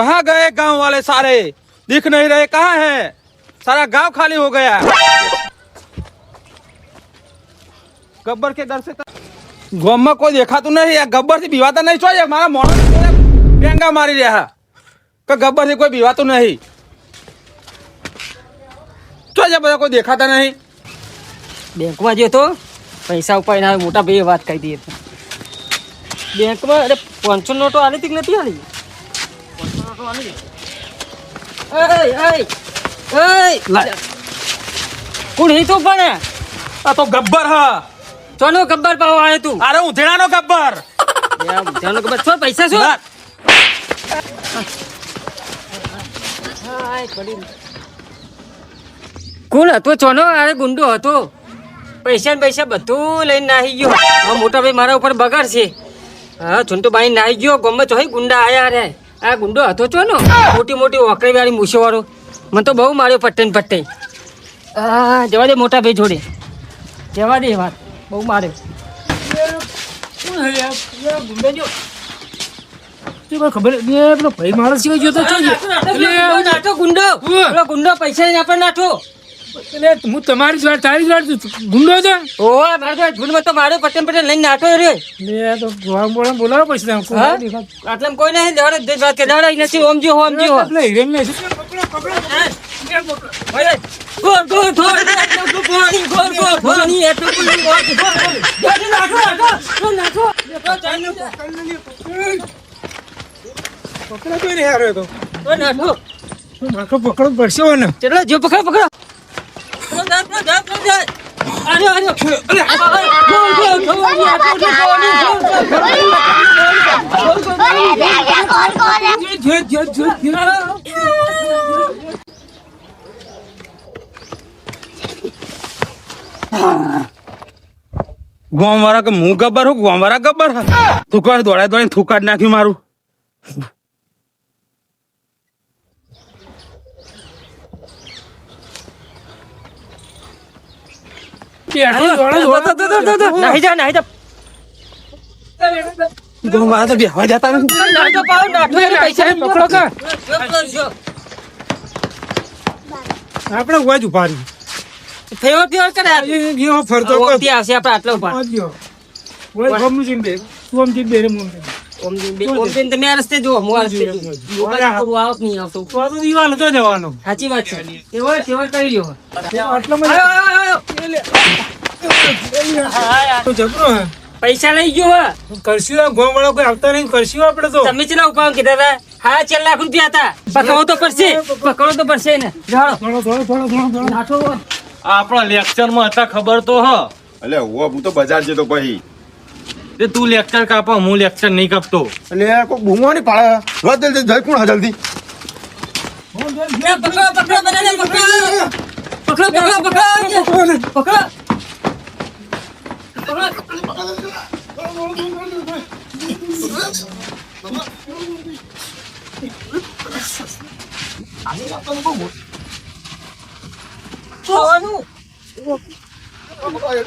कहाँ गए गांव वाले सारे? दिख नहीं रहे, कहाँ हैं? सारा गांव खाली हो गया। गब्बर के डर से गांव में कोई देखा तो नहीं है। गब्बर से विवाद नहीं चाहिए। हमारा मोड़ा डेंगा मारी रहा कि गब्बर से कोई विवाद तो नहीं चाहिए। બધા કોઈ દેખાતા નહીં। બેંકમાં ગયો તો પૈસા ઉપાડીને આવે, મોટા ભાઈએ વાત કહી દઈએ તો બેંકમાં અરે 500 નોટો આલી હતી કે નથી આલી? 500 નોટો આલી. કોણ હે તો પણ? આ તો ગબ્બર હા। ચોનો ગબ્બર પાવ આવે તું? અરે ઉધેડાનો ગબ્બર। જાનો ગબ્બર છો પૈસા છો? કોણ હતો ચોનો? અરે ગુંડો હતો, પૈસા ને પૈસા બધું લઈને નાહી ગયો। હવે મોટા ભાઈ મારા ઉપર બગાડશે। હા છૂંટો બાઈ નાહી ગયો। ગમે તો ગુંડા આયા રે। આ ગુંડો હતો ચોનો, મોટી મોટી ઓકરી વાળી મૂછો વાળો, મને તો બહુ માર્યો પટ્ટે ને પટ્ટે। હા જવા દે મોટા ભાઈ જોડે, જવા દે વાત, બહુ માર્યો। ખબર પેલો ભાઈ માણસ કેવો જોતો નાઠો ગુંડો, પેલો ગુંડો પૈસા લઈને આપણે નાઠો। હું તમારી જ વાત, તારી જ વાત ગુંડો હતો। ઓય મારો ઝૂંડમાં તો માર્યો પટ્ટે ને પટ્ટે લઈને નાઠો રે। તો બોલાવો પછી આટલા કોઈ નહીં દેવાડે વાત કે દાડા નથી। ઓમજી હો ઓમજી હો ગોર ગોર ગોર પાણી ગોર ગોર પાણી એટલું પૂરી વાત ગોર ગોર નાખો પકડો તો નહીં હારે તો નાખો નાખો પકડો પડશે ને। ચલો જો પકડો પકડો અરે અરે ગામ વાળા કે હું ગબ્બર હું? ગામ વાળા ગબ્બર થુકાડ દોડાય દોડાય થુકાડ નાખ્યું મારું। નહીં જા નહીં જા ગામ વાળા તો બેહવા જતા નથી। નાટો પાવ નાટો પૈસા પકડો કા આપણે વાજ ઉભા રહી ફેવર ફેવર કરે ગયો ફરતો ઓમતી આવશે આપણે આટલા ઉપર ઓય ગમનું જીમ બે તું આમ જીમ બે રે મોં ઓમતી તમે આ રસ્તે જો હું આ રસ્તે જો આવત નહીં આવતો તો તો દીવાલ તો જવાનો। સાચી વાત છે, ફેવર ફેવર કરી લ્યો આટલામાં તો જબરો હે પૈસા લઈ ગયો હે કરશું ગામ વાળા કોઈ આવતા નહીં કરશું આપણે તો। તમે ચલા ઉપાવ કીધા હતા? હા 4 લાખ રૂપિયા હતા। પકડો તો પડશે, પકડો તો પડશે ને। જાઓ થોડો નાઠો આપણા લેક્ચર માં હતા ખબર તો હ। એટલે હું તો બજાર જતો પછી તે તું લેક્ચર કાપો, હું લેક્ચર નહીં કાપતો। એટલે કોઈ બૂમવાની પાડે રોજ જલ્દી જઈ કોણ જલ્દી પકડો બધાને પકડો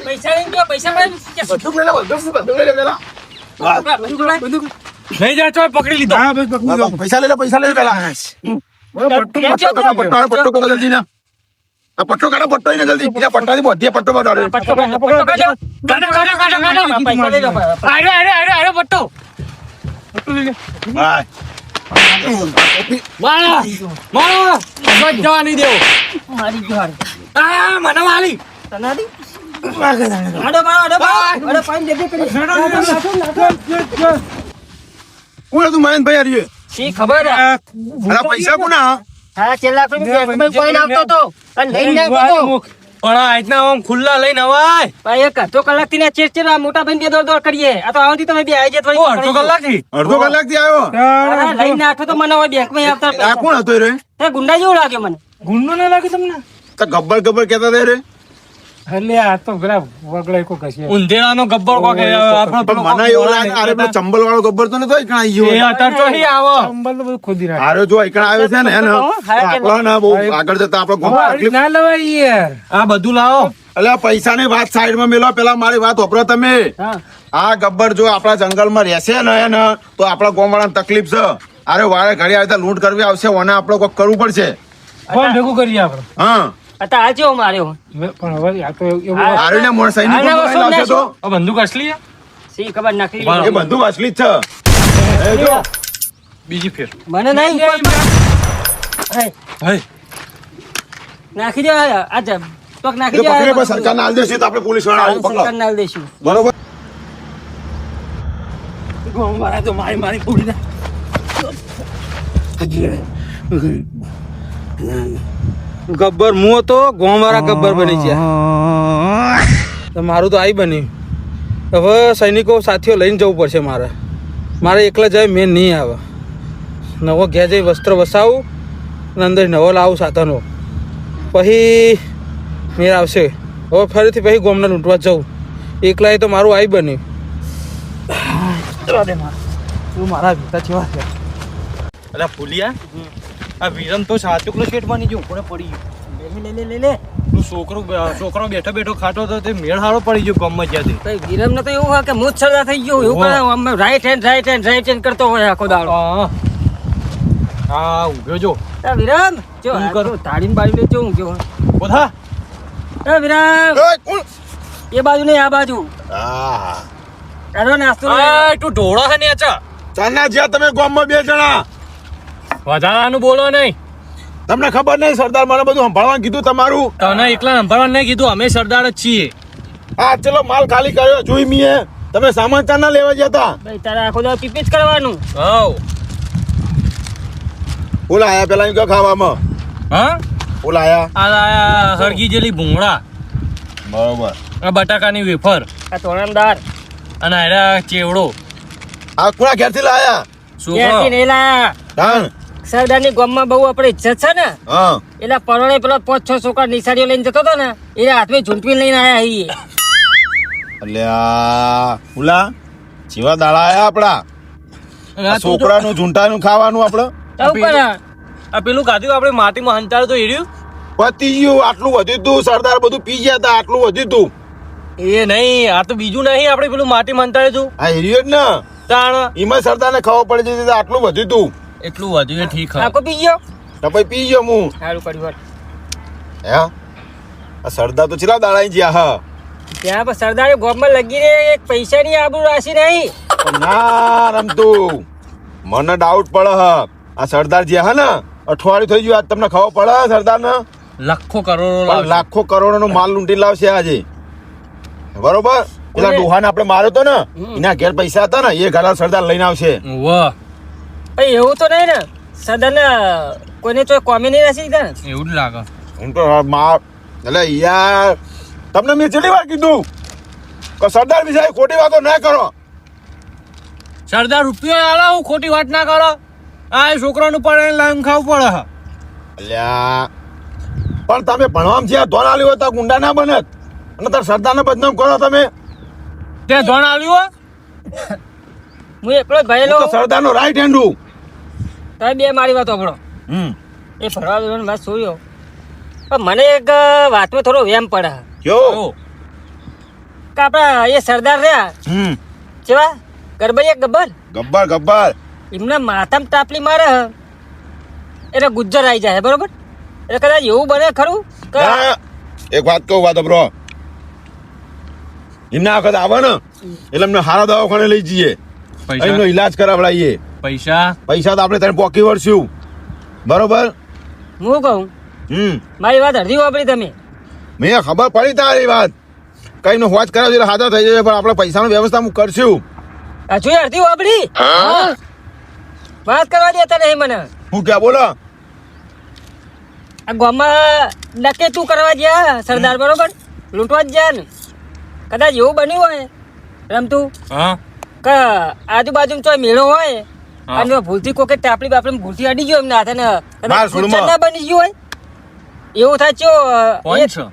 પૈસા લઈ ગયો, પૈસા બધું લઈ લે પેલા નહીં જા ચોય પકડી લીધો। હા બસ પકડી લો પૈસા લઈ લે પેલા પટ્ટો કરો જલ્દી ના આ પટ્ટો કાઢો પટ્ટો ને જલ્દી બીજા પટ્ટાથી બધી પટ્ટો બતાડે પટ્ટો હાય જવા નહીં દેવો। મારી ગયો મને વાલી તનાદી આડો પાણી દેબે કરી કોણ તું મહેનભાઈ આર્યો શી ખબર અરે પૈસા કોના હા 4 લાખ રૂપિયા બેંકમાં કોઈ આવતો તો અને લઈને આવતો પણ આ રીતના આમ ખુલ્લા લઈને અવાય ભાઈ એક અડધો કલાક થી ચેર આ મોટા ભાઈ દોડ દોડ કરીએ। આ તો આવતી તમે બે આવી જત અડધો કલાકથી અડધો કલાકથી આવ્યો લઈને આઠો તો મને બેંકમાં આવતા આ કોણ હતો રે એ ગુંડા જેવું લાગે મને। ગુંડો ના લાગે તમને? તો ગબ્બર ગબ્બર કહેતા હતા રે એટલે આ તો પેલા વગડાઈ કો કશે ઊંધેડાનો ગબ્બર કો કે આપણો પણ મને એવું લાગે અરે પેલો ચંબલ વાળો ગબ્બર તો નતો એકણા એ આવ્યો અત્યારે તો અહીં આવો। અંબલ તો બધું ખોદી રાખે આરો જો એકણા આવ્યો છે ને એને આપણો ને બહુ આગળ જતા આપણો ગોમ તકલીફ ના લવાય યાર। આ બધું લાવો। એટલે પૈસાની વાત સાઈડમાં મેલો પેલા મારી વાત વાપરો તમે। આ ગબ્બર જો આપણા જંગલમાં રહેશે ને એને તો આપણા ગામવાળાને તકલીફ છે। અરે વારે ઘડી આવતા લૂંટ કરવી આવશે ઓને આપણે કોક કરવું પડશે. કોણ ભેગું કરીએ આપણે હા અત્યારે આ ચેવો માર્યો પણ હવે આ તો એવું આરીને મોર સૈનિકો આના બોલાવી લાવશે તો આ બંદૂક અસલી છે? સી ખબર નકલી એ બંદૂક અસલી જ છે. એ જો બીજી ફેર મને નહીં હે, હે નાખી દે આ જ પગ નાખી એ દે પકડે પણ સરકારને આલ દેશે તો આપણે પોલીસ વાળા આવી પકડો. સરકાર નાલ દઈશું બરોબર મારા તો મારી મારી પૂરી ના ગબ્બર હું હતો ગોમ વાળા ગબ્બર બની ગયા તો મારું તો આઈ બન્યું. હવે સૈનિકો સાથીઓ લઈને જવું પડશે મારે એકલા જાય મેં નહીં આવે. નવો ઘેર જઈ વસ્ત્ર વસાવું અને અંદર નવો લાવું સાધનો પછી મેળ આવશે. હવે ફરીથી પછી ગોમને લૂંટવા જવું એકલા તો મારું આઈ બન્યું. તું મારા ભીતા જેવા છે. અલા ફુલિયા આ વિરમ તો સાચુકલો શેઠ બની ગયો કોને પડી ગયો લે તું છોકરો બેઠો ખાટો તો તે મેળ હારો પડી ગયો ગામમાં જ્યાંથી ભાઈ વિરમ ને તો એવું હોય કે મૂછ સરદા થઈ ગયો એવું કરે આમ રાઈટ હેન્ડ કરતો હોય આખો દાડો હા ઊંઘ્યો જો એ વિરમ જો શું આ કરું? તો તાળીને બાળી લે જો ઊંઘ્યો બોધા એ વિરમ એ કોણ? એ બાજુ નહીં આ બાજુ આહા. આનો નાસ્તો લે. તું ઢોળો છે ને અચ્છા ચાલના જ્યાં તમે ગામમાં 2 જણા વધારાનું બોલો નહીં તમને ખબર નહીં સરદાર મને બધું સંભાળવાનું કીધું તમારું. તને એકલા સંભાળવા નહીં કીધું અમે સરદાર જ છીએ આ ચલો માલ ખાલી કર્યો જોઈ મીએ તમે સામાન ચાના લેવા જતા ભાઈ તારે આખો દાડો પીપી જ કરવાનું હવ ઓલા આયા પેલા એમ કે ખાવામાં હા ઓલા આયા આ હરગી જેલી ભૂંગળા બરોબર આ બટાકાની વેફર આ તોરણદાર અને આયરા ચેવડો આ કુણા ઘેરથી લાયા છોકરો ક્યાંથી નહીં લાયા? ધાન સરદારની ગામમાં બહુ આપણે ઇજ્જત છે ને હા એટલે પરોણે પેલો 5-6 છોકરા નિશાળીઓ લઈને જતો હતો ને એ હાથમાં ઝૂંટવી લઈને આયા અહીં અલ્યા ઓલા જેવા દાડા આયા આપડા આ છોકરાનું ઝૂંટાનું ખાવાનું આપણે આવું કરે આ પેલું ખાધું આપણે માટીમાં હંતાડે તો એર્યું પતી ગયું આટલું વધ્યું તું સરદાર બધું પી ગયા હતા આટલું વધ્યું તું એ નહીં આ તો બીજું નહીં આપણે પેલું માટીમાં હંતાડે તું આ હિરિયો જ ને તાણ એમાં સરદારને ખબર પડી જતી આટલું વધ્યું તું એટલું વધ્યું એ ઠીક હા આખો પી ગયો તો પછી પી ગયો હું સારું કર્યું હે આ સરદાર તો ચેલા દાડા જ્યાં હા ત્યાં પણ સરદારે ગામમાં લગી રે એક પૈસાની આબરૂ રાશિ નહીં પણ ના રમતું મને ડાઉટ પડે હ આ સરદાર જે હા ને અઠવાડિયું થઈ ગયું આજ તમને ખબર પડે સરદાર ને લાખો કરોડો લાખો કરોડો નો માલ લૂંટી લાવશે આજે બરોબર પેલા કોને? ડોહાને આપણે માર્યો તો ને એના ઘેર પૈસા હતા ને એ ઘર સરદાર લઈને આવશે વાહ ભાઈ એવું તો નહીં ને સરદારને કોઈને તો કોમી નહીં રાશિ ને એવું જ લાગે હું તો માર એટલે યાર તમને મેં કેટલી વાર કીધું કે સરદાર વિશે ખોટી વાતો ના કરો સરદાર રૂપિયો આલા હું ખોટી વાત ના કરો આ છોકરાનું પણ લાઈન ખાવું પડે હા અલ્યા પણ તમે ભણવામાં જ્યાં ધોન આલ્યું હોય તો ગુંડા ના બને અને તાર સરદારને બદનામ કરો તમે ત્યાં ધોણ આવ્યું હું એકલો જ ભયેલો તો સરદારનો રાઈટ હેન્ડ હું તમે બે મારી વાત સાંભળો એ ફરવા દેવાની વાત જોયો પણ મને એક વાતમાં થોડો વેમ પડે કયો કે આપણા એ સરદાર રહ્યા કેવા ગરબૈયા ગબ્બર ગબ્બર ગબ્બર એમના માથામાં તાપલી મારે હ, એટલે ગુજ્જર આવી જાય બરોબર એટલે કદાચ એવું બને ખરું કે ના, એક વાત કહું વાત બ્રો એમના વખત આવે ને એટલે અમને હારા દવાખાને લઈ જઈએ એમનો ઈલાજ કરાવડાવીએ પૈસા પૈસા તો આપણે તને પોકી વળશું બરોબર હું કહું મારી વાત અડધી વાપરી તમે મેં ખબર પડી તારી વાત કઈ નો હોજ કરાવજો એટલે હાજર થઈ જાય પણ આપણે પૈસાની વ્યવસ્થા હું કરશું હજુ અડધી વાપરી વાત કરવા દેતા નહીં મને હું ક્યાં બોલો આ ગામમાં ડકેતું કરવા ગયા સરદાર બરોબર લૂંટવા જ ગયા ને કદાચ એવું બન્યું હોય રમતું હા કે આજુબાજુ ચોય મેળો હોય હા. અને ભૂલથી કોકે તાપલી બાપલી ભૂલથી અડી ગયો એમને હાથે ને માર કદાચ સુડમાં. ગુજ્જર ના બની ગયું હોય એવું થાય ચો પોઈન્ટ છે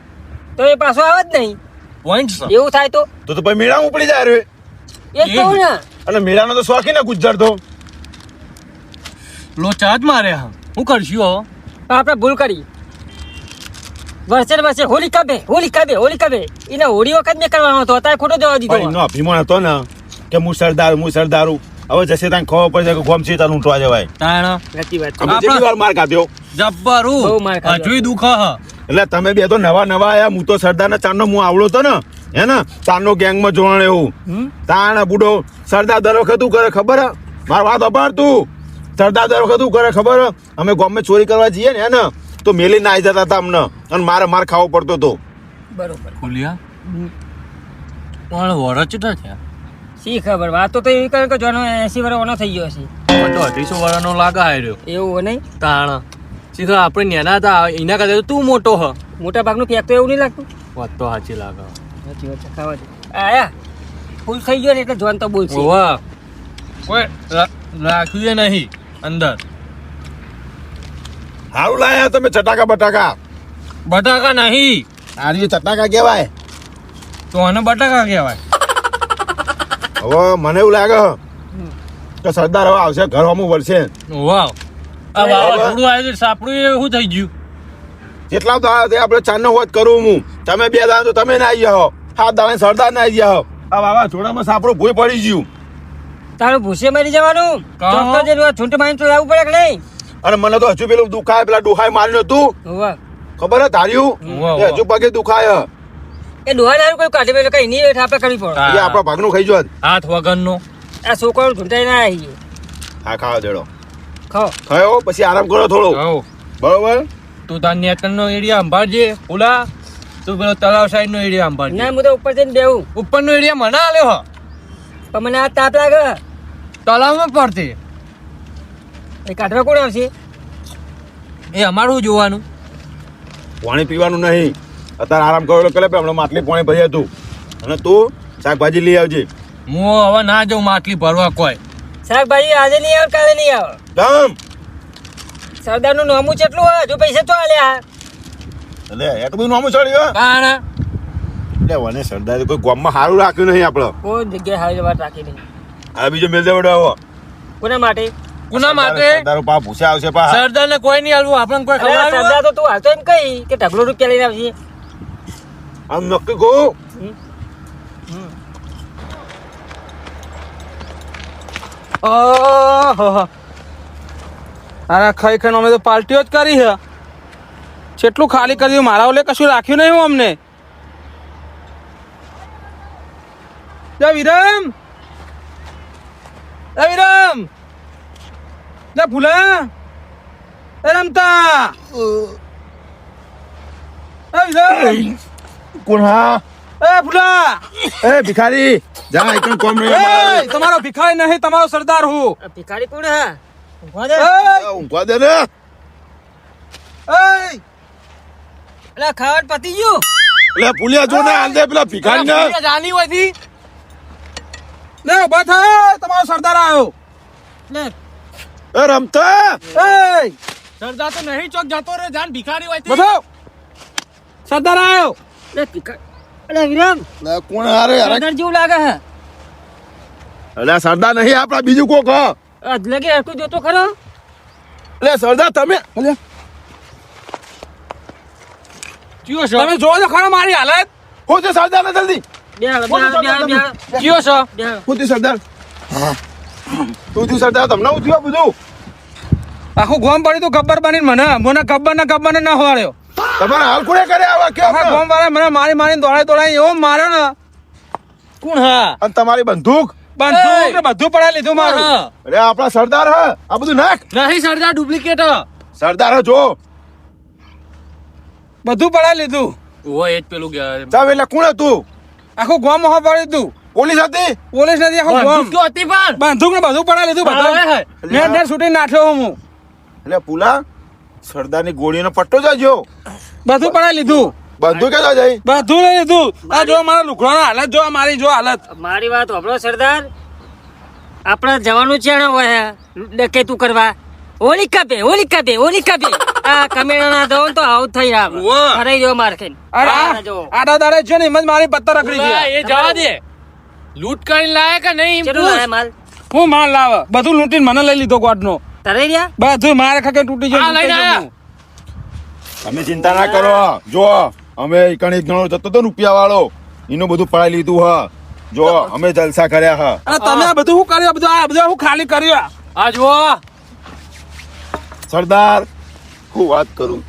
તો એ પાછો આવે જ નહીં પોઈન્ટ છે એવું થાય તો તો પછી મેળા ઉપડી જાય રે એ જ કહું ને અને મેળાનો તો શોખી ને ગુજ્જર તો લોચા જ મારે હા હું કરશું હવે પણ આપણે ભૂલ કરી વર્ષે ને વર્ષે હોલી કાબે એને હોળી વખત મેં કરવાનો હતો અત્યારે ખોટો જવા દીધો એનો અભિમાન હતો ને કે હું સરદાર હવે જશે ત્યાં ખબર પડશે કે ગોમ છે ત્યાં લૂંટવા જવાય તાણ સાચી વાત છે. અમે જેટલી વાર માર ખાધ્યો જબ્બરું બહુ માર ખાધો. હજુય દુઃખ હ એટલે તમે બે તો નવા આયા હું તો સરદારના ચારનો હું આવડો તો ને હે ને ચારનો ગેંગમાં જોવાણ એવું તાણ બુડો સરદાર દર વખત શું કરે ખબર હે? માર વાત અપાર તું સરદાર દર વખત શું કરે ખબર હે? અમે ગામમાં ચોરી કરવા જઈએ ને હે ને તો મેલી ના આવી જતા હતા અમને અને માર ખાવો પડતો હતો બરોબર ખુલ્યા પણ વરસ ચૂટા થયા શી ખબર વાતો તો એવી કરે કે જોનો 80 વર્ષનો થઈ ગયો છે પણ તો 250 વર્ષનો લાગે હાર્યો એવું નહીં તાણ શીખર આપણે નેના હતા એના કરતા તો તું મોટો હ મોટા ભાગનું પેક તો એવું નહીં લાગતું વાત તો સાચી લાગે સાચી વાત છે ખાવા દે આયા ફૂલ થઈ ગયો ને એટલે જોન તો બોલશે વાહ કોઈ રાખ્યું નહીં અંદર સારું લાયા તમે ચટાકા બટાકા બટાકા નહીં આર્યું ચટાકા કહેવાય તો આને બટાકા કહેવાય હવે મને એવું લાગે કે સરદાર હવે આવશે ઘર હમું વળશે વાવ આ વાવાઝોડું આવ્યું સાપડું એવું થઈ ગયું જેટલા દાડા તે આપણે ચારનો હોત કરું હું તમે બે દાડા તો તમે ના આવી જાઓ 7 દાડા સરદાર ના આવી જાઓ આ વાવાઝોડામાં સાપડું ભૂઈ પડી ગયું તારું ભૂસે મરી જવાનું કહો. ચોક્કસ જેનું છૂટ માઈને તો લાવવું પડે કે નહીં અને મને તો હજુ પેલું દુખાય પેલા ડોહાય માર્યું હતું હોવા ખબર હે તાર્યું વાહ, એ હજુ પગે દુખાય એ ડોહા નારું કોઈ કાઢી પેલો કઈ નહીં આપણે કરવી પડે હા. એ આપણા ભાગનું ખાઈ જોત હાથ વગરનો આ છોકરો ઢૂંઢાઈ ના આવી હા ખાવા દેડો ખાઓ ખાયો પછી આરામ કરો થોડો હવ બરોબર તું તાર નેતનનો એરિયા સંભાળજે ઓલા તું પેલો તળાવ સાઈડ નો એરિયા સંભાળજે ના હું તો ઉપર જઈને બેહું ઉપરનો એરિયા મને આલ્યો હ પણ મને આ તાપ લાગે તળાવમાં પડતે એ કાઢવા કોણ આવશે એ અમારું જોવાનું પાણી પીવાનું નહીં અત્યારે આરામ કરો એટલે કરે હમણાં માટલી પાણી ભરી હતું અને તું શાકભાજી લઈ આવજે હું હવે ના જાઉં માટલી ભરવા કોઈ શાકભાજી આજે નહીં આવે કાલે નહીં આવે કેમ સરદારનું નામું કેટલું હોય હજુ પૈસા તો આલ્યા એટલે એટલું બધું નામું ચડ્યું કારણ એટલે વને સરદારે કોઈ ગામમાં સારું રાખ્યું નહીં આપણે કોઈ જગ્યાએ હારી વાત રાખી નહીં આ બીજો મેલ દેવડો આવો કોના માટે કોના માટે સરદારો પા પૂછ્યા આવશે પા સરદારને કોઈ નહીં આલવું આપણને કોઈ અરે આ ખબર સરદાર તો તું હાલ તો એમ કહી કે ઢગલો રૂપિયા લઈને આવશે આમ નક્કી કહું અરે ખાઈ ખાઈને અમે તો પાર્ટીઓ જ કરી છે કેટલું ખાલી કર્યું મારા ઓલે કશું રાખ્યું નહીં હું અમને જા વિરમ એ વિરમ જા ભૂલા એ રમતા એ વિરમ કોણ હા એ ભૂલા એ ભિખારી જા એકણ કોમ નહીં એ તમારો ભિખારી નહીં તમારો સરદાર હું આ ભિખારી કોણ હે ઊભા દે. એ ઊંઘવા દે ને અલા ખાવાનું પતી ગયું એટલે પુલિયા જો ને આંદે પેલા ભિખારી ને જાની હોયથી લે ઉભા થાય તમારો સરદાર આવ્યો લે એ રમતા એ સરદાર તો નહીં ચોક જતો રે જાન ભિખારી હોયથી બધો સરદાર આવ્યો લે ભિખારી અલા વિરમ લે કોણ હારે સરદાર જેવું લાગે હે એટલે સરદાર નહીં આપડા બીજું કોક હ આજ લગે હરખું જોતો ખરો એટલે સરદાર તમે અલ્યા કયો છો તમે જોવો છો ખરા મારી હાલત હું છે સરદાર ને જલ્દી બેહાડો, બોલો, બેહાડો, ચાલો, બેહાડો, તમે. બેહાડો, કયો છો બેહાડો. હું થયું સરદાર તું થયું સરદાર તમને હું થયું આ બધું આખું ગોમ પડ્યું તું ગબ્બર બનીને મને ગબ્બર ને ના હોવાડ્યો તમારે હાલ કોને કરે આવા કે આખા ગોમ વાળા મને મારીને દોડાઈ એવો માર્યો ને કોણ હા અને તમારી બંદૂક બંદૂક ને બધું પડાવી લીધું મારું અરે આપણા સરદાર હ આ બધું નાખ નહીં સરદાર ડુપ્લિકેટ સરદાર હ જો બધું પડાવી લીધું ઓય એ જ પેલું ગયા ચાવ એટલે કોણ હતું આખું ગોમ હોવા પડ્યું તું પોલીસ હતી પોલીસ નથી આખું ગોમ કયો હતી પણ બંદૂક ને બધું પડાવી લીધું હા, બધા નેટ છૂટી નાખ્યો હું એટલે પુલા સરદારની ગોળીનો પટ્ટો જાજો બધું પડાવી લીધું બંદૂક કે જાય બધું લઈ લીધું આ જો મારા લુકડાનો હાલત જો આ મારી જો હાલત મારી વાત હોભળો સરદાર આપણા જવાનું છે ને હોય ડકેતું કરવા ઓલી કાપે આ કમેણાના દો તો આવું થઈ આવે વાહ. ખરાઈ રહ્યો માર ખાઈને. અરે આ જો આડા દાડે છે ને એમ જ મારી પત્તર રખડી ઓલા, છે એ જવા દે લૂંટ કરીને લાયા કે નહીં કેટલું લાયા માલ હું માલ લાવે બધું લૂંટીને મને લઈ લીધો ગોડનો તરાઈ રહ્યા બધું મારે ખાકે તૂટી આ લઈને જાય આયા. તમે ચિંતા ના કરો જો અમે કણી ઘણો જતો તો રૂપિયા વાળો એનું બધું પડાઈ લીધું હ જો અમે જલસા કર્યા હા. અને તમે આ બધું શું કર્યું? બધું હું ખાલી કર્યું? આ જુઓ સરદાર હું વાત કરું.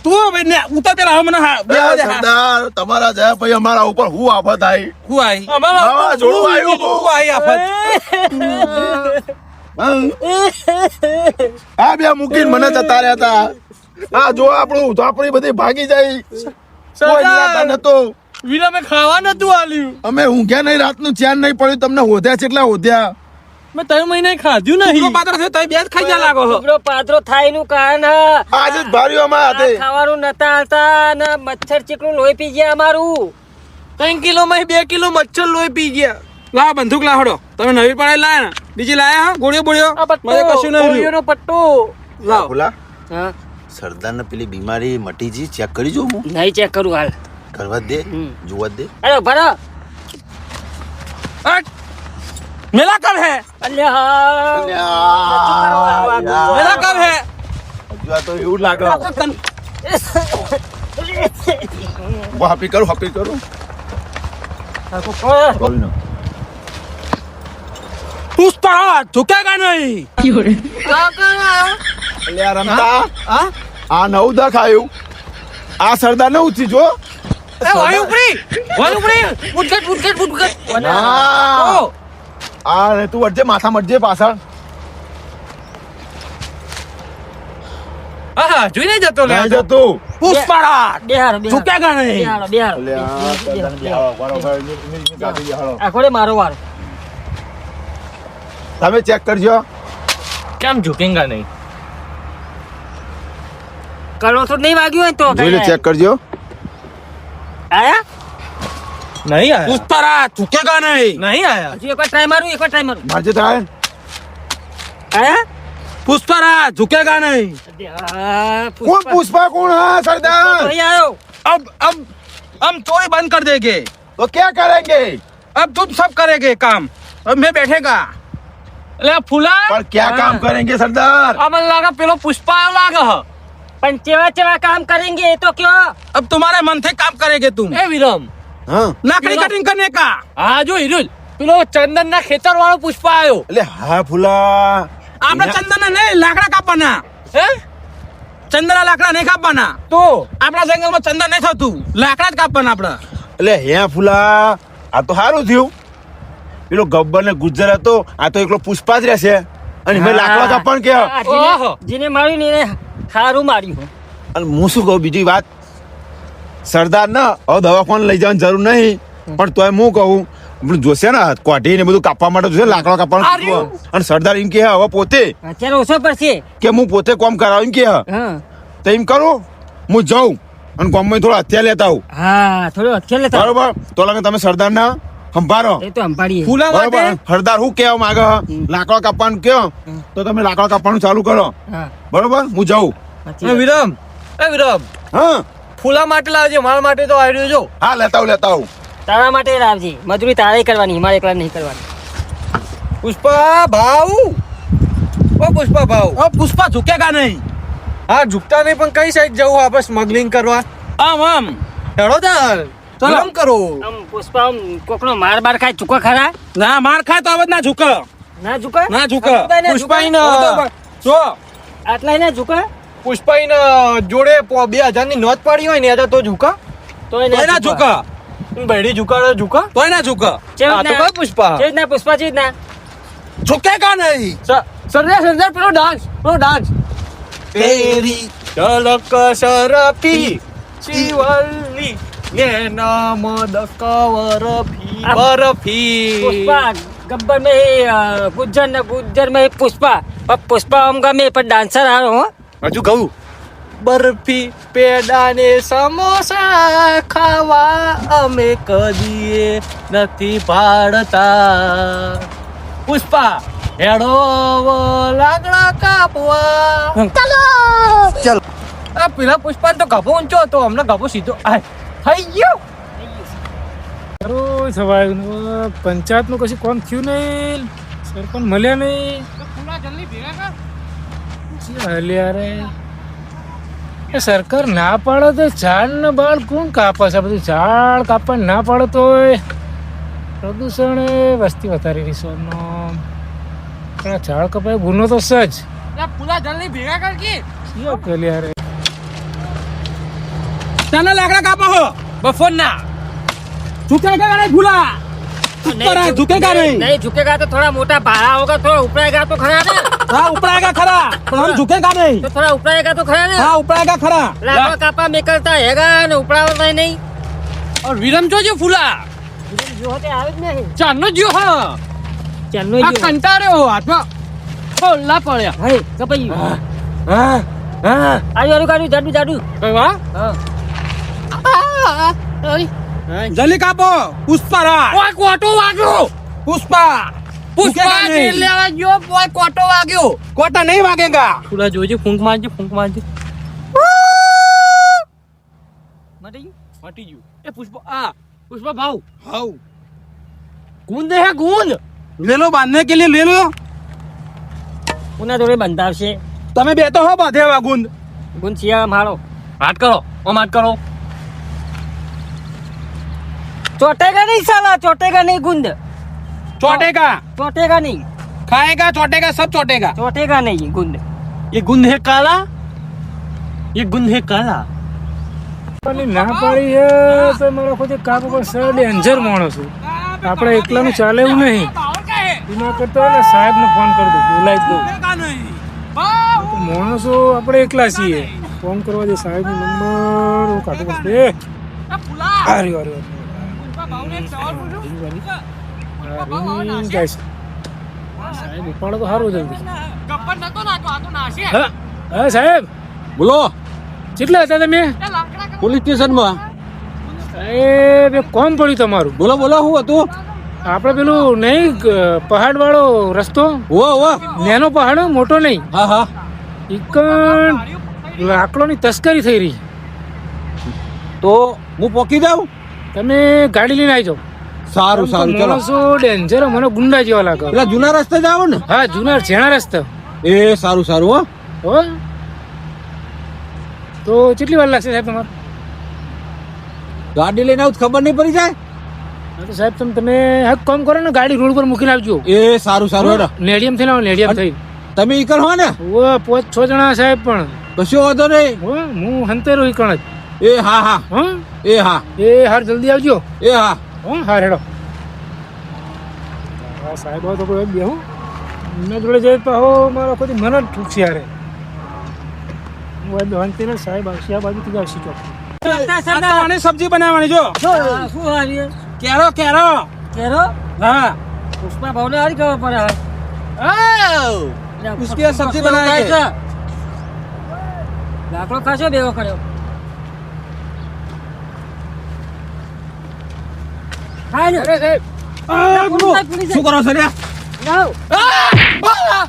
તું હવે ને ઉતર પેલા હવે મને બેહવા દે. સરદાર તમારા જયા પછી અમારા ઉપર હું આફત આવી. હું આઈ? વાવાઝોડું આવ્યું. હું આઈ આફત? આ બે મૂકીને મને જતા રહ્યા હતા. આ જો આપણું તો આપણી બધી ભાગી જાય. કોઈ નિરાતા નતો. વિરામે ખાવા નતું આલ્યું. અમે ઊંઘ્યા નહીં, રાતનું ચેન નહીં પડ્યું. તમને હોધ્યા છે એટલા હોધ્યા. મેં 3 મહિને ખાધું ઉભરો નહીં. પાત્ર થયો તોય બે જ ખાઈ જા લાગો છો. ઉભરો પાત્રો થાય નું કારણ આજે જ ભાર્યું અમારા હાથે. ખાવાનું નતા હાલતા ને મચ્છર ચીકણું લોહી પી ગયા અમારું. 3 કિલોમાં 2 કિલો મચ્છર લોહી પી ગયા. લાવ બંદૂક લાવડો. તમે નવી પડાઈ લાયા ને બીજી લાયા હા? ગોળીઓ બોળીઓ આ પટ્ટો, મને કશું નહીં ગોળીઓનો પટ્ટો. લાવ. બોલા હા સરદારને પેલી બીમારી મટી જી ચેક કરી જો. હું નહીં ચેક કરું હાલ. કરવા દે, જોવા દે. અરે ભરો હટ. मेला कब है? અલ્યા मेला कब है? હજુ આ તો એવું લાગે. હાપી કરું, હાપી કરું. કોઈ ના. पुष्पा झुकेगा नहीं. અલ્યા રમતા આ નવું દખાયું. આ સરદાર ને ઉછી જો. વાયુ ઉપડી ઉઠકટ ના. આ ને તું અડજે, માથા મડજે પાછળ. હા જોઈને જતો લે નહીં જતું. पुष्पा બેહારો झुकेगा नहीं. બેહારો બેહારો અલ્યા સરદારને બેહાડો. બરોબર. એની ગાડી બેહાડો. આખોડે મારો વાર તમે ચેક કરજો. કેમ ઝુકેંગા નહીં? કલો તો નહીં વાગ્યું હોય તો જોઈ લે, ચેક કરજો. આયા નહીં આયા. पुष्पा झुकेगा नहीं. નહીં આયા. હજુ એકવાર ટ્રાય મારું મારજે થાય. આયા पुष्पा झुकेगा नहीं. કોણ પુષ્પા કોણ? હા સરદાર. અહીં આવ્યો अब हम चोरी बंद कर देंगे. તો ક્યાં કરેંગે? अब तुम सब करेंगे काम. अब मैं बैठेगा. એટલે આ ફૂલા પણ ક્યાં કામ કરેંગે સરદાર? આ મને લાગે પેલો પુષ્પા લાગે હ. પણ ચેવા ચેવા કામ કરેંગે એ તો કયો अब तुम्हारे मन से काम करेंगे तुम. એ વિરમ હા लकड़ी कटिंग करने का. હા જો હિરુલ પેલો ચંદન ના ખેતર વાળો પુષ્પા આવ્યો. એટલે હા ફૂલા. આપણે ચંદન નહીં લાકડા કાપવાના. હે ચંદનના લાકડા નહીં કાપવાના. તો આપણા જંગલમાં ચંદન નહીં થતું. લાકડા જ કાપવાના આપણે. એટલે હે ફૂલા, આ તો સારું થયું. પેલો ગબ્બર ને ગુજર હતો, આ તો એકલો પુષ્પા જ રહેશે. અને મેં લાકડા કાપણ કે. આ જેને- ઓહો. જેને માર્યું ને એને સારું માર્યું અને હું શું કહું બીજી વાત, સરદાર ને હવે દવાખાને લઈ જવાની જરૂર નહીં. પણ તોય હું કહું આપણે જોશે ને કોઠી ને બધું કાપવા માટે જોશે, લાકડા કાપવાનું. અને સરદાર એમ કે હવે પોતે અત્યારે ઓછો પડશે કે હું પોતે કામ કરાવું એમ કે. હા તો એમ કરું હું જાઉં અને ગામમાં થોડા હથિયાર લેતા આવું. હા થોડો અત્યારે લેતા બરોબર. તો લાગે તમે સરદાર ના સંભાળો. એ તો સંભાળીએ ફૂલા બરોબર. માટે સરદાર શું કહેવા માંગે? લાકડા કાપવાનું કયો તો તમે લાકડા કાપવાનું ચાલુ કરો. હા બરોબર, હું જાઉં. સાચી એ વાત. વિરમ હા ફૂલા માટે લાવજે, મારા માટે તો આવ્યો જો. હા લેતા આવું, લેતા આવું. તારા માટે લાવજે, મજૂરી તારે કરવાની, મારે એકલા નહીં કરવાની. પુષ્પા ભાવ ઓ પુષ્પા ભાવ अब पुष्पा झुकेगा नहीं. હા ઝુકતા નહીં પણ કઈ સાઈડ જવું આપણે સ્મગલિંગ કરવા? आम હેડો તાર ચલો. ગરમ કરો. આમ પુષ્પા આમ કોકનો માર બાર ખાય ચૂકો ખરા ના માર ખાય તો હવે ના ઝુકે. ના ઝુકા ના ઝુકે. પુષ્પાઈ જો આટલા ના ઝુકા પુષ્પાઈ જોડે 2000 ની નોટ પડી હોય ને એ તો ઝુકા તોય ના ઝુકે. બૈડી ઝુકાડો ઝુકા. તોય ના ઝુકે. આ તો કઈ પુષ્પા? ચેજ ના પુષ્પા ચેજ ના झुकेगा नहीं. સરદાર પેલો ડાન્સ तेरी ઝલક સરફી શિવલ્લી ને નામ દકવરફી બરફી. પુષ્પા ગબ્બર में गुज्जर में पुष्पा और पुष्पा हमका में पर डांसर आ रहा हूँ હજુ કહું બરફી પેડા ને સમોસા ખાવા અમે કદીએ નથી પાડતા. પુષ્પા હેડો લાકડા કાપવા. આ પેલા પુષ્પા તો ગભો ઊંચો હતો, હમણાં ગભો સીધો થઈ ગયો. પંચાયતનું કશું કોમ થયું નહીં, સરપંચ મળ્યા નહીં. અલ્યા રે એ સરકાર ના પાડે તો ઝાડ ને બાળ કોણ કાપે છે? બધું ઝાડ કાપવા ના પાડે તો પ્રદૂષણ એ વસ્તી વધારી રહી છે એમનો. પણ આ ઝાડ કપાય ગુનો તો સજ પૂરા જલ્દી ભેગા કર કે કયો પેલી યાર તને લાકડા કાપો હો બફોરના झुकेगा नहीं भूला ऊपर है झुकेगा नहीं नहीं झुकेगा तो थोड़ा मोटा भाड़ा होगा, थोड़ा उपड़ाएगा तो खरा ना, हाँ उपड़ाएगा खरा पर हम झुकेगा नहीं तो थोड़ा उपड़ाएगा तो खरा ना. हाँ उपड़ाएगा खरा लाकड़ा कापा निकलता हैगा ને ઉપડાવતા નહીં. और વિરમ જોજો ફૂલા જો હોતે આવે જ નહીં. ચાનો જો હા ચાલનો આ જો કંટાળ્યો હાથમાં બોલા પડ્યા હે કપાઈ हाँ हाँ આયુ આયુ કાઢું જાડું જાડું. કઈ વા હા जल्दी कापो पुष्पा राज ઓય કોટો વાગ્યો पुष्पा પુષ્પા झुकेगा જેલ नहीं લેવા ગયો ઓય કોટો વાગ્યો कोटा नहीं भागेगा ફૂલા જોજે ફૂંક મારજે મટી મટી ગયું એ પુષ્પા ભાવ हाँ ગુંદ હે ગુંદ ले लो बांधने के लिए ले लो ઉના જોડે બંધાવશે. તમે બે તો હો બાંધે એવા ગુંદ ગુણ શિયાળા મારો હાથ કરો ઓમ હાથ કરો ચોટેगा नहीं साला, ચોટેगा नहीं गुंद, चोटेगा ચોટેगा नहीं, खाएगा चोटेगा सब चोटेगा ચોટેगा नहीं गुंद. ये गुंद है काला, ये गुंद है काला. પણ ના પાડી છે તો મારો ખુદ કાપ ઉપર સર ડેન્જર માણસ છું. આપણે એકલાનું ચાલે એવું નહીં. એના કરતા ને સાહેબને ફોન કરી દઉં, બોલાવી દઉં. માણસો આપણે એકલા છીએ. ફોન કરવા દે સાહેબનો નંબર હું કાઢું પડશે. અરે અરે સાહેબ ઉપાડો તો સારું જલ્દી. હા સાહેબ બોલો કેટલા હતા તમે? પોલીસ સ્ટેશન માં સાહેબ એક કોમ પડ્યું તમારું. બોલો બોલો શું હતું આપણે પેલું નહીં પહાડ વાળો રસ્તો, ઓ નેનો પહાડ મોટો નહીં, હા હા ઇકણ લાકડોની તસ્કરી થઈ રહી. તો હું પોકી દઉં તમે ગાડી લઈને આવી જાઓ. સારું સારું ચલો માણસો ડેન્જર મને ગુંડા જેવા લાગે. પેલા જૂના રસ્તે જાઓ ને હા જૂના ઝેણા રસ્તા. એ સારું સારું હો હો તો કેટલી વાર લાગશે સાહેબ તમારે? ગાડી લઈને આવું તો ખબર નહીં પડી જાય હા તો સાહેબ તમે હક કામ કરો ને, ગાડી રોડ પર મૂકીને આવજો. એ સારું સારું હેડો નેડિયમ થઈને આવો, નેડિયમ થઈ. તમે ઈકણ હો ને ઓ 5-6 જણા સાહેબ પણ. કશો વાંધો નહીં હો હું હંતેરો ઈકણ જ. એ હા હા હા એ હા એ હાર જલ્દી આવજો. એ હા હો હાર હેડો. હા સાહેબ આવો તો કોઈ બે હું એમના જોડે જઈએ તો હો મારો કોઈ મને જ ઠૂકશે યારે. હું આ દોહનતીને સાહેબ આવશે આ બાજુથી જ આવશે ચોક. તમારે સબ્જી બનાવવાની જો શું હારી કેરો કેરો કેરો હા પુષ્પા ભાવને હારી ખબર પડે. उसकी सब्जी बनाए थे। લાકડો ખાશો બેવો કર્યો. હા ને અરે સાહેબ શું કરો છો રે જાઓ. જાઓ.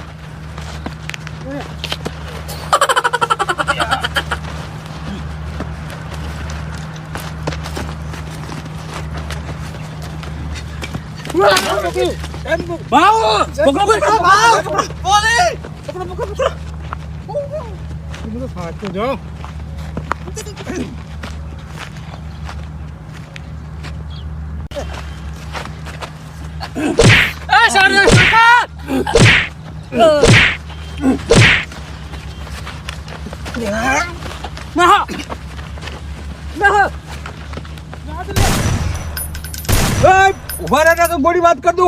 ઉભા રહેતા તો ગોળી વાત કર દઉં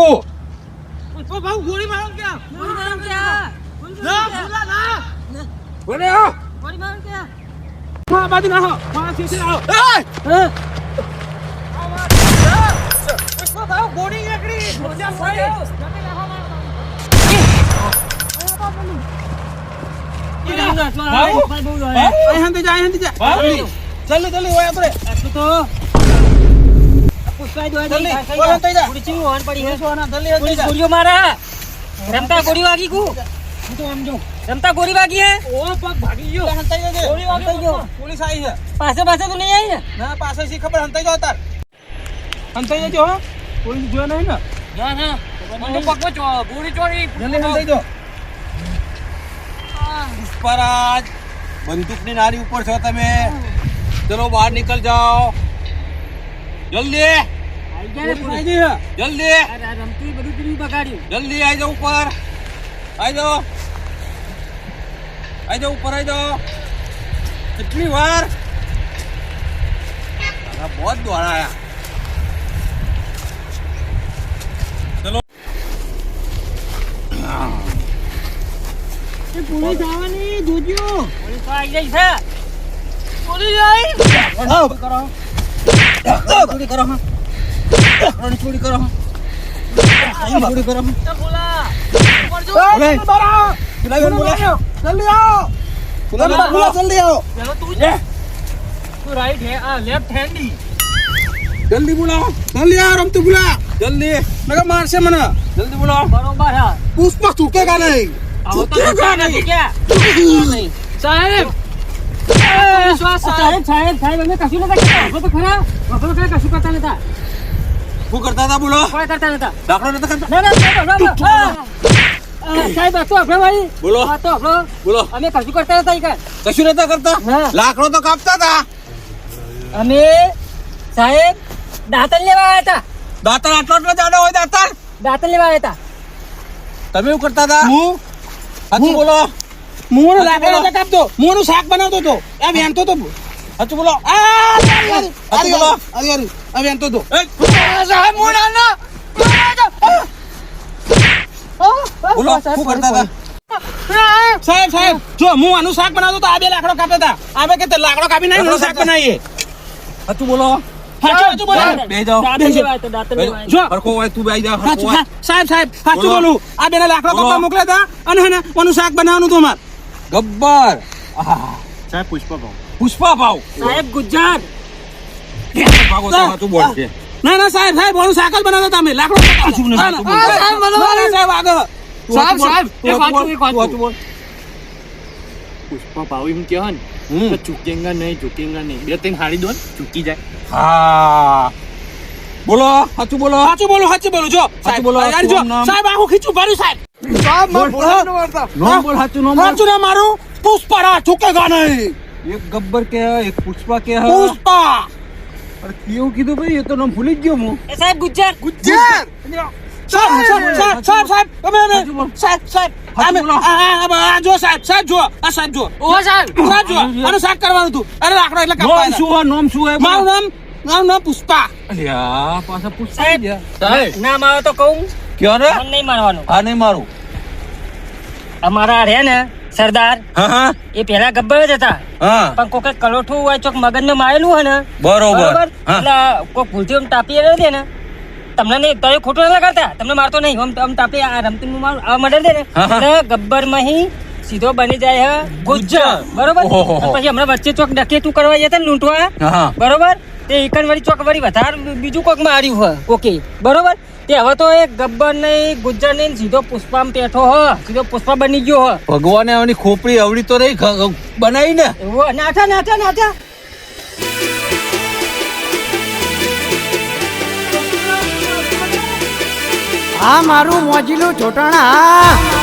બોલે હો બાજુ ના હો રમતા ગોળી વાગી કુ રમતા ગોળી વાગી હે પોલીસ આવી છે પાસે પાસે તો નહીં આવી ને. ના પાસે સી ખબર હંતાઈ જાવ તાર હંતાઈ જજો હો પોલીસ જોયા નહીં ને ના ના મને પકવો ગોળી ચોરી જલ્દી હંતાઈ જો પુષ્પરાજ બંદૂકની નારી ઉપર છો તમે ચલો બહાર નીકળ જાઓ જલ્દી આઈ ગયા ને પૂરી. જલ્દી આ રમતું બધું પીલું બગાડ્યું. જલ્દી આઈ જાઓ ઉપર આઈ જાઓ ઉપર આઈ જાઓ કેટલી વાર બહુ દોડાયા પોલીસ આવવાની જોજો. પોલીસ તો આઈ ગઈ છે. ચોરી કરો ચોરી કરો ચોરી કરો તું રાઈટ હે આ લેફ્ટ હેન્ડી. જલ્દી બોલાવો જલ્દી આ રમતું બોલા જલ્દી નકર મારશે મને જલ્દી બોલો બરોબર હા. પુષ્પા ચૂકેગા નહીં આવો તો ચૂક્યા નથી ક્યાં? સાહેબ સાહેબ અમે કશું નતા કરતા. વખો તો ખરા કશું કરતા નતા. શું કરતા હતા બોલો કોઈ કરતા નતા. દાખલો નતા કરતા ના સાહેબ આ તો આપણો ભાઈ બોલો. આ તો આપણો બોલો અમે કશું કરતા નતા ઈ કાંઈ. કશું નતા કરતા હા. લાકડો તો કાપતા હતા અમે સાહેબ દાંતણ લેવા આવ્યા હતા. દાંતણ આટલો જાડો હોય દાંતણ લેવા આવ્યા હતા. તમે શું કરતા હતા હું સાચું બોલો મુંહનો લાકડો નતો કાપતો મુંહનું શાક બનાવતો તો આ વેણતો તો સાચું બોલો સાચું બોલો આ વેણતો તો બોલો શું કરતા હતા સાહેબ સાહેબ જો હું આનું શાક બનાવતો તો આ બે લાકડો કાપતા હતા આ બે કે લાકડો કાપી નાખી એનું શાક બનાવીએ સાચું બોલો સાચું બોલો બેહી જાઓ દાંતણ લેવા આવ્યા હતા, દાંતણ લેવા આવ્યા જો હરખો હોય તું બેહી જા હરખો સાચું હોય સાહેબ સાચું બોલો. બોલું આ બેને લાકડો બોલો. કાપવા મોકલ્યા હતા અને હે ને ઓનું શાક બનાવવાનું હતું અમારે ગબ્બર સાહેબ પુષ્પા ભાવ પુષ્પા ભાવ હતા. સાહેબ ગુજરાત ભાગો તો સાચું બોલ છે ના ના સાહેબ સાહેબ ઓનું શાક જ બનાવતા હતા અમે લાકડો સાચું બોલ, સાચું બોલ. સાહેબ આગળ સાહેબ સાહેબ તું સાચું બોલ. પુષ્પા ભાવ એમ કહેવાય ને હમ. તો ચૂકેંગા નહીં બે ત્રણ હારી દો ને ચૂકી જાય. હા બોલો સાચું બોલો સાચું બોલો જો સાહેબ બોલો. યાર જો શું નામ? સાહેબ આખું ખીચું ભર્યું સાહેબ નોમ બોલ સાચું નોમ બોલ સાચું ના મારું પુષ્પા ચૂકેગા નહીં એક ગબ્બર કે એક પુષ્પા કે પુષ્પા અરે કેવું કીધું ભાઈ એ તો નામ ભૂલી જ ગયો હું એ સાહેબ ગુજરાત સાહેબ અમે જો સાહેબ જો આ સાહેબ જો ઓ સાહેબ સાહેબ જો આનું શાક કરવાનું હતું અરે લાકડો એટલે નોમ કાપવાનું. શું હોય નોમ શું હોય મારું નામ પુષ્પા અલ્યા પાછા પુષ્પા સાહેબ સાહેબ ના મારો તો કહું ક્યાં રે મને નહીં મારવાનું. હા નહીં મારું અમારા રહ્યા ને સરદાર હા હા એ પેલા ગબ્બર જ હતા હા પણ કોકે કલોઠું હોય ચોક મગજને મારેલું હોય ને બરોબર હા એટલે કોઈ ભૂલથી આમ તાપી દે ને તમને નહીં તો ખોટું ના લગાડતા તમને મારતો નહીં આમ તાપી આ રમતું મારું આ મર્ડર દે ને હા, હા. એટલે ગબ્બર માં સીધો બની જાય હે ગુજ્જર બરોબર ઓહોહો. અને પછી હમણાં વચ્ચે ચોક ડકેતું કરવા જતા ને લૂંટવા હા બરોબર તે એકન વળી ચોક વળી વધારે બીજું કોક માર્યું હોય ઓકે બરોબર તે હવે તો એ ગબ્બર નહીં ગુજ્જર નહીં સીધો પુષ્પામાં પેઠો હ સીધો પુષ્પા બની ગયો હ ભગવાને આવની ખોપડી અવળી તો રહી બનાવી ને એવો નાઠા આ મારું મોજીલું ચોટણા